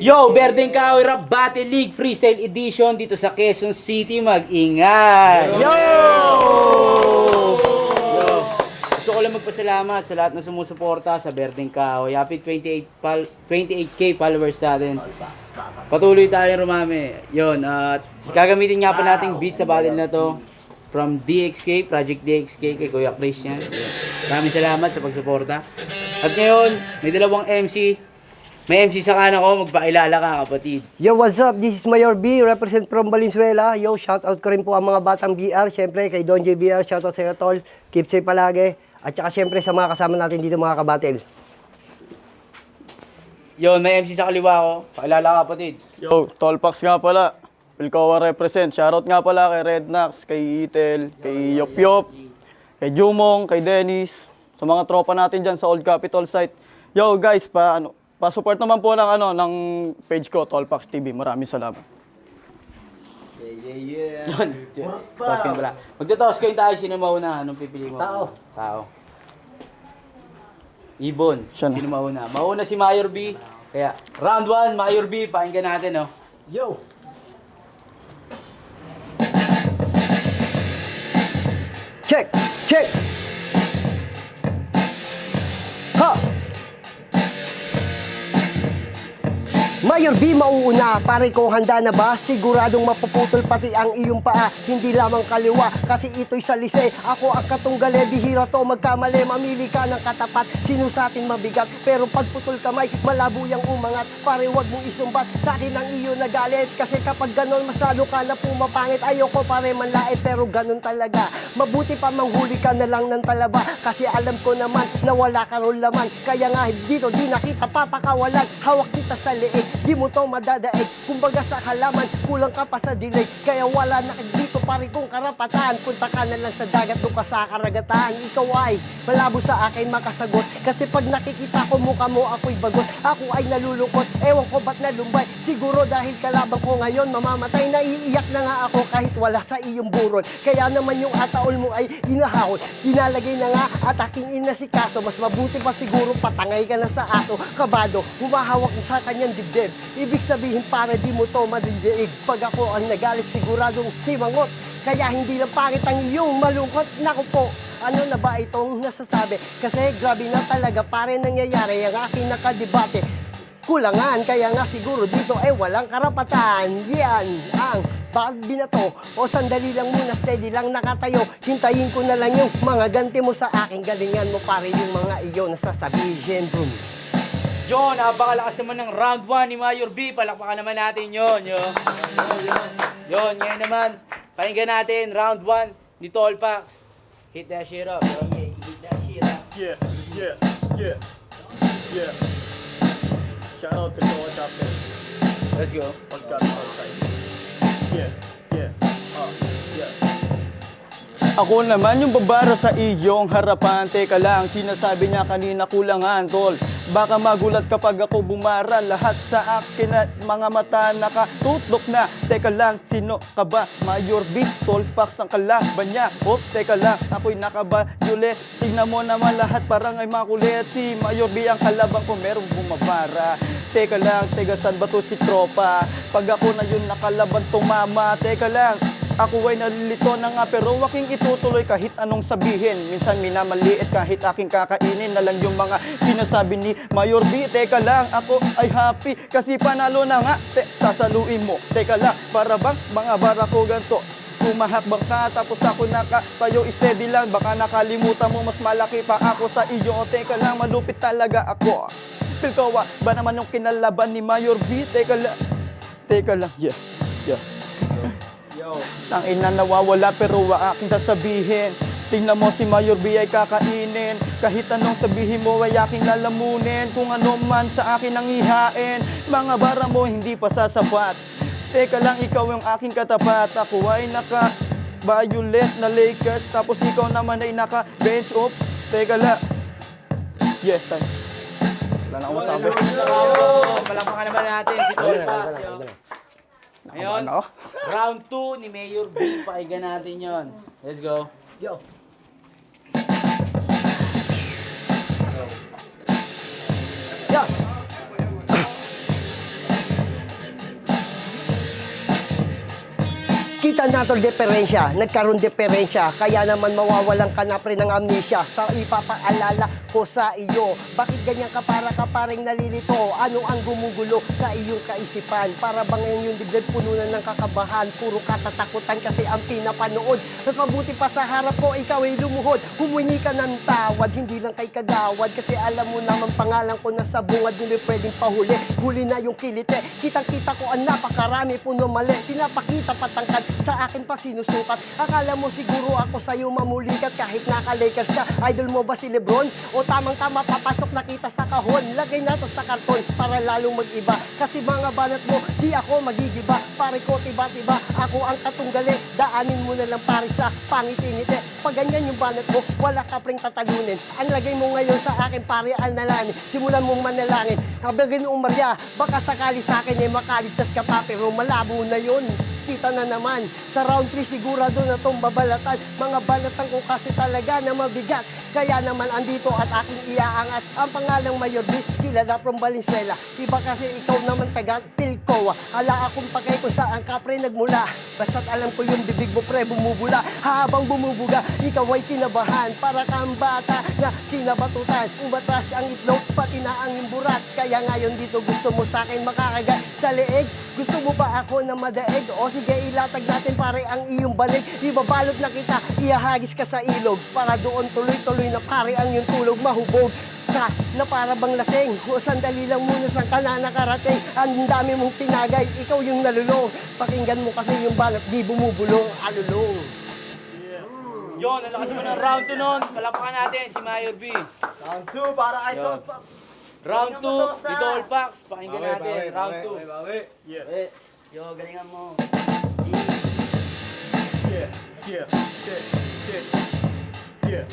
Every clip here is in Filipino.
Yo, Berdeng Kahoy Rap Battle League Freestyle Edition dito sa Quezon City. Mag-ingat! Yo! Gusto ko lang magpasalamat sa lahat na sumusuporta sa Berdeng Kahoy. Happy 28K followers sa atin. Patuloy tayo rumami. Yon, at gagamitin nga pa nating beat sa battle na to from DXK, Project DXK kay Kuya Christian. Maraming salamat sa pagsuporta. At ngayon, may dalawang MC. May MC sa kanan ko, magpakilala ka kapatid. Yo, what's up? This is Mayor B, represent from Valenzuela. Yo, shout out ko rin po ang mga batang BR. Siyempre, kay Don J. BR, shout out sa Tol. Keep safe palagi. At saka siyempre sa mga kasama natin dito mga kabatel. Yun, may MC sa kaliwa ko. Pakilala ka kapatid. Yo, Tolpax nga pala. Pilcoa represent. Shoutout nga pala kay Rednax, kay Itel, kay Yop Yop, kay Jumong, kay Dennis, sa mga tropa natin dyan sa Old Capitol site. Yo guys, pa-support naman po ng page ko, Tolpax TV. Maraming salamat. Yun, toss coin pala. Magta-toss coin tayo, sino mauna? Anong pipili mo? Tao. Ibon, Siya na. sino mauna? Mauna si Mayor B. Kaya, round 1, Mayor B, pakinggan natin, oh. Yo! Check! Check! Ha! Mayor B, mauuna, pare ko handa na ba? Siguradong mapuputol pati ang iyong paa. Hindi lamang kaliwa, kasi ito'y salise. Ako ang katunggali, bihira to magkamali. Mamili ka ng katapat, sinusatin mabigat. Pero pagputol kamay, malabo yang umangat. Pare wag mong isumbat, sa akin ang iyo nagalit. Kasi kapag ganon, mas lalo ka na pumapangit. Ayoko pare manlait, pero ganon talaga. Mabuti pa manghuli ka na lang ng talaba. Kasi alam ko naman na wala ka ron laman. Kaya nga dito di na kita papakawalan. Hawak kita sa leeg, di mo to madadaig. Kumbaga sa halaman, kulang ka pa sa dilig. Kaya wala na dito pare kong karapatan. Punta ka na lang sa dagat, doon ka sa karagatan. Ikaw ay malabo sa akin makasagot. Kasi pag nakikita ko mukha mo ako'y bagot. Ako ay nalulungkot, ewan ko ba't nalumbay. Siguro dahil kalaban ko ngayon mamamatay. Naiiyak na nga ako kahit wala sa iyong burol. Kaya naman yung ataol mo ay inahahol. Inalagay na nga at aking inasikaso. Mas mabuti pa siguro patangay ka na sa aso. Kabado, humahawak sa kanyang dibdib. Ibig sabihin para di mo to madidiig. Pag ako ang nagalit siguradong simangot. Kaya hindi lang pangit ang iyong malungkot. Naku po, ano na ba itong nasasabi? Kasi grabe na talaga pare nangyayari ang aking nakadebate. Kulangan, kaya nga siguro dito ay walang karapatan. Yan ang binato. O sandali lang muna, steady lang nakatayo. Hintayin ko na lang yung mga ganti mo sa aking galingan mo pare yung mga iyo nasasabihin. Boom. Yun, napakalakas naman ng round 1 ni Mayor B. Palakpakan naman natin yun. Yun, ngayon naman, pakinggan natin round 1 ni Tolpax. Hit that shit up, bro. Hit that shit up. Yeah. Shoutout Pilcoa chapter, Let's go. Old Capitol site. Yeah. Ako naman yung babara sa iyong harapan. Teka lang, sinasabi niya kanina kulangan, tol. Baka magulat kapag ako bumara. Lahat sa akin at mga mata nakatutok na. Teka lang, sino ka ba? Mayor B, Tolpax ang kalaban niya. Oops, teka lang, ako'y nakabayulit. Tingnan mo naman lahat parang ay makulit. Si Mayor B ang kalaban ko, merong bumabara. Teka lang, saan ba to si tropa? Pag ako na yun nakalaban tumama. Teka lang, ako ay nalilito na nga pero aking itutuloy kahit anong sabihin. Minsan minamaliit kahit aking kakainin na lang yung mga sinasabi ni Mayor B. Teka lang, ako ay happy kasi panalo na nga. Sasaluin mo. Teka lang, para bang mga bara ko ganito. Humahakbang ka tapos ako nakatayo. Steady lang, baka nakalimutan mo mas malaki pa ako sa iyo. Teka lang, malupit talaga ako. Pilcoa, ba naman yung kinalaban ni Mayor B? Teka lang, yeah. Tangina nawawala pero aking sasabihin. Tingnan mo si Mayor B ay kakainin. Kahit anong sabihin mo ay aking lalamunin. Kung ano man sa akin ang ihain. Mga bara mo hindi pa sasapat. Teka lang, ikaw yung aking katapat. Ako ay naka-violet na Lakers. Tapos ikaw naman ay naka-bench. Oops, teka lang. Yeah, time. Wala na akong masabi. Palakpakan naman natin si Tolpax. Ngayon, round 2 ni Mayor B. Pakinggan natin yon. Let's go. Yo. Yeah. Dyan nato diferensya, nagkaroon diferensya. Kaya naman mawawalan ka na pre ng amnesia sa ipapaalala ko sa iyo. Bakit ganyan ka para ka paring nalilito? Ano ang gumugulo sa iyong kaisipan? Para bang yung dibdib puno na ng kakabahan? Puro katatakutan kasi ang pinapanood. Mas mabuti pa sa harap ko, ikaw ay lumuhod. Humingi ka ng tawad, hindi lang kay kagawad. Kasi alam mo naman pangalan ko na sa bungad, hindi pwedeng pahuli. Huli na yung kilite, kitang-kita ko ang napakarami puno mali. Pinapakita patangkad, sa akin pa sinusukat. Akala mo siguro ako sa'yo mamulikat kahit naka-Lakers ka. Idol mo ba si Lebron? O tamang-tama papasok na kita sa kahon. Lagay na to sa karton para lalong mag-iba. Kasi mga banat mo, di ako magigiba. Pare ko tiba-tiba, ako ang katunggali. Daanin mo na lang pare sa pangiti-ngiti. Pag ganyan yung banat mo, wala ka pring tatalunin. Ang lagay mo ngayon sa akin pare alnalangin. Simulan mong manalangin. Habagin mo Maria, baka sakali sa akin ay makaligtas ka pa. Pero malabo na yun. Kita na naman, sa round 3 sigurado na tong babalatan. Mga balatan ko kasi talaga na mabigat. Kaya naman andito at aking iaangat ang pangalang Mayor B, kilala from Valenzuela. Iba kasi ikaw naman taga Pilcoa. Ala akong pagay kung saan ka pre nagmula. Basta't alam ko yung bibig mo pre bumubula. Habang bumubuga, ikaw ay kinabahan. Para kang bata na kinabatutan. Umatras ang itlog, pati na ang imburat. Kaya ngayon dito gusto mo sa akin makakagat sa leeg. Gusto mo ba ako na madaeg? O sige, ilatag natin pare ang iyong balik. Ibabalot na kita, ihahagis ka sa ilog. Para doon tuloy-tuloy na pare ang iyong tulog. Mahubog ka na para bang lasing. O sandali lang muna sa ka na nakarating. Ang dami mong tinagay, ikaw yung nalulong. Pakinggan mo kasi yung balat, di bumubulong, alulong. Yun, ang lakas mo ng round 2 nun. Palapakan natin si Mayor B. Round 2 para kay Yun. Tolpax. Round 2, dito all packs. Pakinggan natin. Round 2. Yeah. Yo, galingan mo. Yeah. Yeah. Check. Check. Yeah.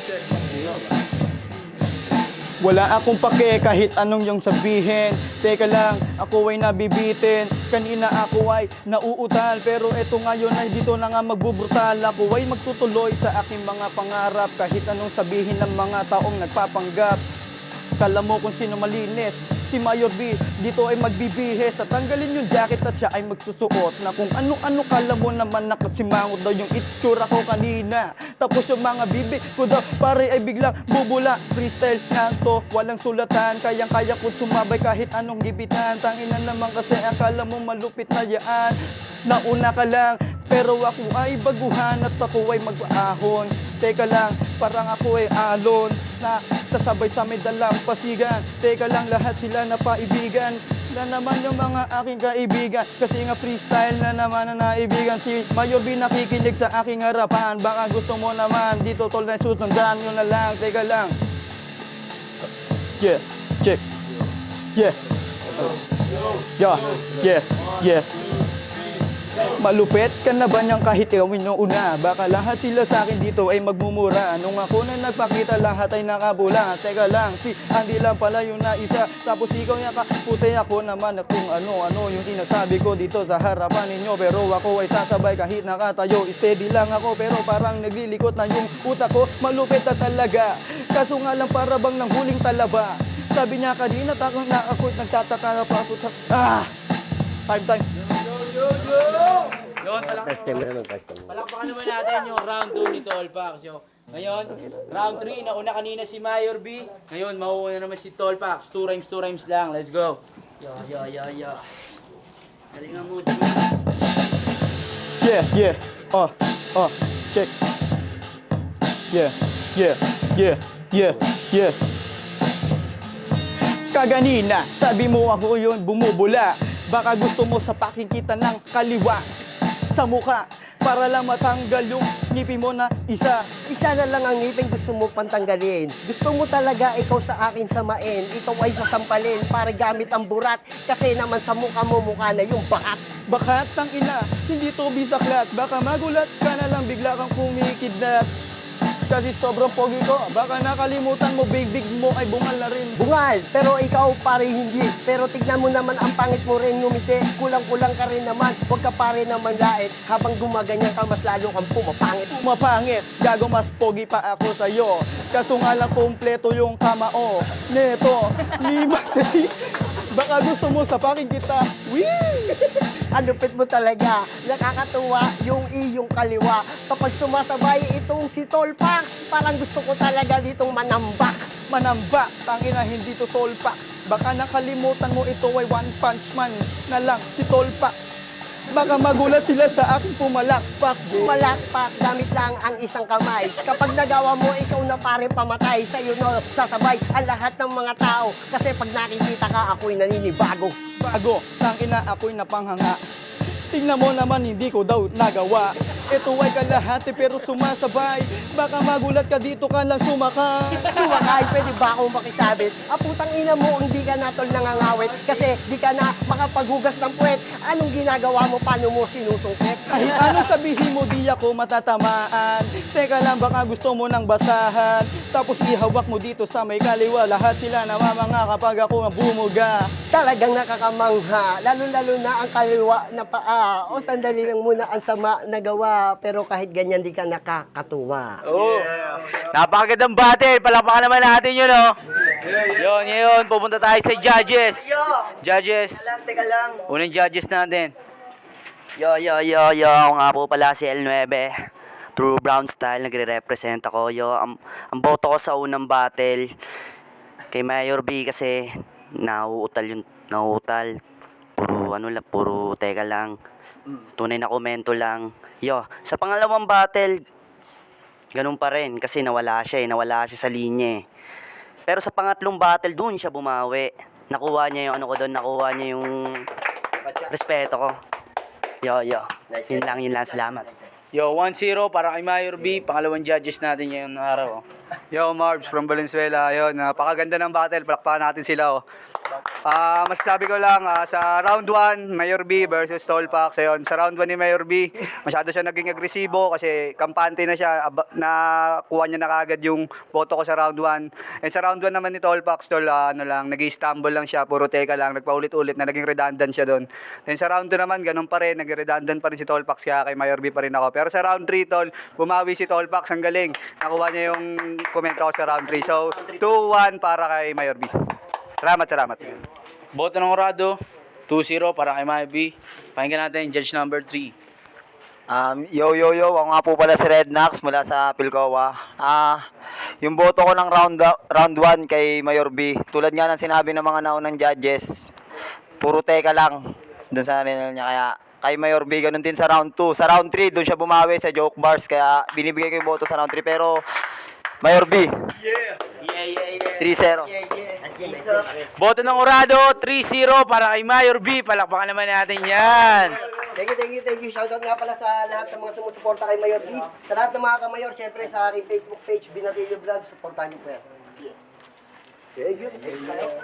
Check. Wala akong pake kahit anong yung sabihin. Teka lang, ako ay nabibitin. Kanina ako ay nauutal. Pero eto ngayon ay dito na nga magbubrutal. Ako ay magtutuloy sa aking mga pangarap. Kahit anong sabihin ng mga taong nagpapanggap. Kala mo kung sino malinis. Si Mayor B, dito ay magbibihis. Tatanggalin yung jacket at siya ay magsusuot na kung ano-ano. Kala mo naman nakasimangot daw yung itsura ko kanina. Tapos yung mga bibig ko daw pare ay biglang bubula. Freestyle na to, walang sulatan. Kayang-kaya ko sumabay kahit anong gibitan. Tangina naman kasi akala mo malupit na yaan. Nauna ka lang, pero ako ay baguhan at ako ay mag-ahon. Teka lang, parang ako ay alon na sasabay sa may dalampasigan. Teka lang, lahat sila na paibigan. Na naman yung mga aking kaibigan. Kasi nga freestyle na naman na naibigan. Si Mayor B nakikinig sa aking harapan. Baka gusto mo naman dito tol na susundan nyo na lang. Teka lang. Yeah, check. Yeah. Yeah, yeah, yeah. Malupit ka na ba niyang kahit gawin nung una? Baka lahat sila sa akin dito ay magmumura. Nung ako na nagpakita lahat ay nakabula. Teka lang, si Andy lang pala yung naisa. Tapos ikaw yung kaputi, ako naman kung ano-ano yung sinasabi ko dito sa harapan ninyo. Pero ako ay sasabay kahit nakatayo. Steady lang ako pero parang naglilikot na yung utak ko. Malupit na talaga. Kaso nga lang para bang nang huling talaba. Sabi niya kanina, takot na ako, nagtataka na pa ako. Time. Yun, palakpakan naman natin yung round 2 nito all packs. Ngayon, round 3, nauna kanina si Mayor B. Ngayon, mauuna naman si Tolpax. 2 rhymes lang. Let's go. Yo. Galingan mo. Yeah. Check. Yeah. Kaganina, sabi mo ako yun bumubula. Baka gusto mo sa pakikita ng kaliwa sa mukha para lang matanggal yung ngipin mo na isa. Isa na lang ang ngipin gusto mo pantanggalin. Gusto mo talaga ikaw sa akin samain. Ikaw ay sasampalin para gamit ang burat. Kasi naman sa mukha mo mukha na yung bakat. Bakat ng ina, hindi to bisaklat. Baka magulat ka na lang bigla kang kumikidlat. Kasi sobrang pogi ko, baka nakalimutan mo, big mo ay bungal na rin. Bungal, pero ikaw pare hindi. Pero tignan mo naman ang pangit mo rin ngumiti. Kulang-kulang ka rin naman, huwag ka pare naman lait. Habang gumaganyan ka, mas lalo kang pumapangit. Mapangit, gago mas pogi pa ako sa'yo. Kaso nga lang kumpleto yung kamao. Neto, 5-3. Baka gusto mo sa paking kita. Wee! Ang lupit mo talaga, nakakatuwa yung iyong kaliwa. Kapag sumasabay itong si Tolpax, parang gusto ko talaga ditong manambak. Manamba, tangina hindi to Tolpax. Baka nakalimutan mo ito ay One Punch Man na lang si Tolpax. Baka magulat sila sa aking pumalakpak. Malakpak, gamit lang ang isang kamay. Kapag nagawa mo, ikaw na pare pamatay. Sa'yo na sasabay ang lahat ng mga tao. Kasi pag nakikita ka, ako'y naninibago. Bago, tangina ako'y napanghanga. Tingnan mo naman hindi ko daw nagawa. Ito ay kalahati pero sumasabay. Baka magulat ka dito ka lang sumakay. Sumakay, pwede ba akong makisabit? Putang ina mo, hindi ka na tol nangangawit. Kasi di ka na makapaghugas ng puwet. Anong ginagawa mo, paano mo sinusungkit? Kahit anong sabihin mo di ako matatamaan. Teka lang baka gusto mo ng basahan. Tapos ihawak mo dito sa may kaliwa. Lahat sila namamanga kapag ako bumuga. Talagang nakakamangha, lalo-lalo na ang kaliwa na paa. O sandali lang muna ang sama na gawa, pero kahit ganyan di ka nakakatuwa. Oo. Napakagandang battle. Palakpakan naman natin yun, oh. Yun, yun. Pupunta tayo sa judges. Judges. Teka lang. Unang judges natin. Yo, ako nga po pala si L9. True Brown Style, nagre-represent ako. Ang boto ko sa unang battle kay Mayor B kasi nauutal. Puro teka lang. Tunay na komento lang. Sa pangalawang battle, ganun pa rin kasi nawala siya sa linya eh. Pero sa pangatlong battle, dun siya bumawi. Nakuha niya yung respeto ko. Yun lang, salamat. Yo, 1-0 para kay Mayor B. Pangalawang judges natin ngayong araw. Yo, Marbs from Valenzuela. Ayun, napakaganda ng battle. Palakpakan natin sila. Masasabi ko lang, sa round 1, Mayor B versus Tolpax. Ayun, sa round 1 ni Mayor B, masyado siya naging agresibo kasi kampante na siya. Nakuha niya na kagad yung boto ko sa round 1. And sa round 1 naman ni Tolpax, nag-i-stumble lang siya. Puro teka lang, nagpaulit-ulit na naging redundant siya doon. Then sa round 2 naman, ganun pa rin. Nag-redundant pa rin si Tolpax kaya kay Mayor B pa rin ako. Pero sa round 3, bumawi si Tolpax. Ang galing. Nakuha niya yung komento ko sa round 3. So, 2-1 para kay Mayor B. Salamat. Boto ng Orado. 2-0 para kay Mayor B. Pakinggan natin, judge number 3. Yo, ako nga po pala si Red Nax mula sa Pilcoa. Yung boto ko ng round 1 kay Mayor B, tulad nga ng sinabi ng mga naunang judges, puro teka lang dun sa rinal niya. Kaya kay Mayor B, ganun din sa round 2. Sa round 3, dun siya bumawi sa joke bars, kaya binibigay ko yung boto sa round 3. Pero Mayor B, 3-0. Boto ng Orado, 3-0 para kay Mayor B. Palakpakan naman natin yan. Thank you. Shoutout nga pala sa lahat ng mga sumusuporta kay Mayor B. Sa lahat ng mga kamayor, syempre sa aking Facebook page, Binatilyo Vlog, supportahan niyo po yan. Thank you.